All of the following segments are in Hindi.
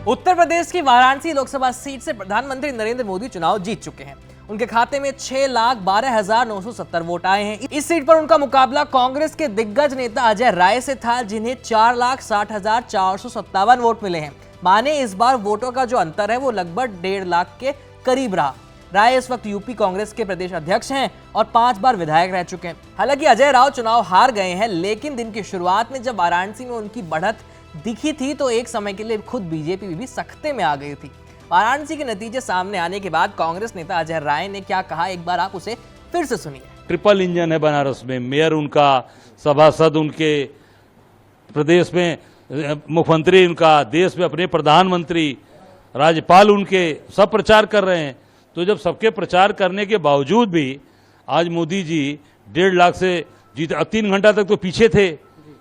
उत्तर प्रदेश की वाराणसी लोकसभा सीट से प्रधानमंत्री नरेंद्र मोदी चुनाव जीत चुके हैं। उनके खाते में 6,12,970 वोट आए हैं। इस सीट पर उनका मुकाबला कांग्रेस के दिग्गज नेता अजय राय से था, जिन्हें 4,60,457 वोट मिले हैं। माने इस बार वोटों का जो अंतर है वो लगभग 1.5 लाख के करीब रहा। राय इस वक्त यूपी कांग्रेस के प्रदेश अध्यक्ष हैं और 5 बार विधायक रह चुके हैं। हालांकि अजय राव चुनाव हार गए हैं, लेकिन दिन की शुरुआत में जब वाराणसी में उनकी बढ़त दिखी थी तो एक समय के लिए खुद बीजेपी भी सख्ते में आ गई थी। वाराणसी के नतीजे सामने आने के बाद कांग्रेस नेता अजय राय ने क्या कहा, एक बार आप उसे फिर से सुनिए। ट्रिपल इंजन है बनारस में। मेयर उनका, सभासद उनके, प्रदेश में मुख्यमंत्री उनका, देश में अपने प्रधानमंत्री, राज्यपाल उनके, सब प्रचार कर रहे हैं। तो जब सबके प्रचार करने के बावजूद भी आज मोदी जी 1.5 लाख से 3 घंटा तक तो पीछे थे।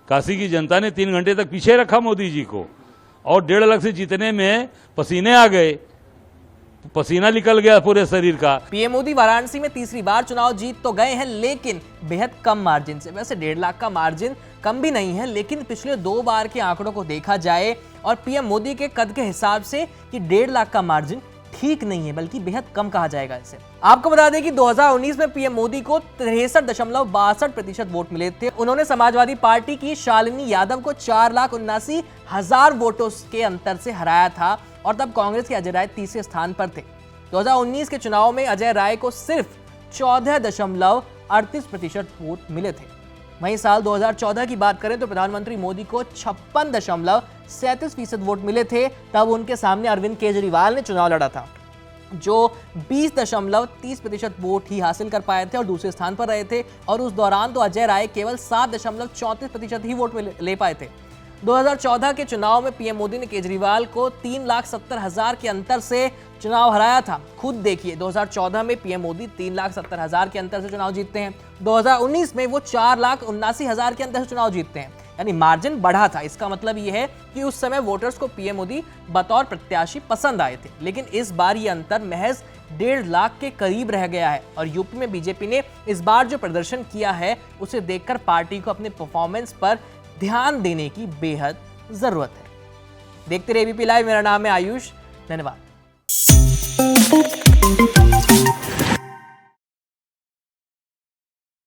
काशी की जनता ने 3 घंटे तक पीछे रखा मोदी जी को, और 1.5 लाख से जीतने में पसीने आ गए, पसीना निकल गया पूरे शरीर का। पीएम मोदी वाराणसी में तीसरी बार चुनाव जीत तो गए हैं, लेकिन बेहद कम मार्जिन से। वैसे 1.5 लाख का मार्जिन कम भी नहीं है, लेकिन पिछले 2 बार के आंकड़ों को देखा जाए और पीएम मोदी के कद के हिसाब से कि 1.5 लाख का मार्जिन ठीक नहीं है, बल्कि बेहद कम कहा जाएगा इसे। आपको बता दें कि 2019 में पीएम मोदी को 63.62% वोट मिले थे। उन्होंने समाजवादी पार्टी की शालिनी यादव को 4,79,000 वोटों के अंतर से हराया था, और तब कांग्रेस के अजय राय तीसरे स्थान पर थे। 2019 के चुनाव में अजय राय को सिर्फ 14.38% वोट मिले थे। वहीं साल 2014 की बात करें तो प्रधानमंत्री मोदी को 56.37% वोट मिले थे। तब उनके सामने अरविंद केजरीवाल ने चुनाव लड़ा था, जो 20.30% वोट ही हासिल कर पाए थे और दूसरे स्थान पर रहे थे। और उस दौरान तो अजय राय केवल 7.34% ही वोट ले पाए थे। 2014 के चुनाव में पीएम मोदी ने केजरीवाल को 3,70,000 के अंतर से चुनाव हराया था। खुद देखिए, 2014 में पीएम मोदी 3,70,000 के अंतर से चुनाव जीतते हैं। 2019 में वो 4,79,000 के अंतर से चुनाव जीतते हैं, यानी मार्जिन बढ़ा था। इसका मतलब ये है कि उस समय वोटर्स को पीएम मोदी बतौर प्रत्याशी पसंद आए थे, लेकिन इस बार ये अंतर महज 1.5 लाख के करीब रह गया है। और यूपी में बीजेपी ने इस बार जो प्रदर्शन किया है, उसे देखकर पार्टी को अपने परफॉर्मेंस पर ध्यान देने की बेहद जरूरत है। देखते रहिए एबीपी लाइव। मेरा नाम है आयुष। धन्यवाद।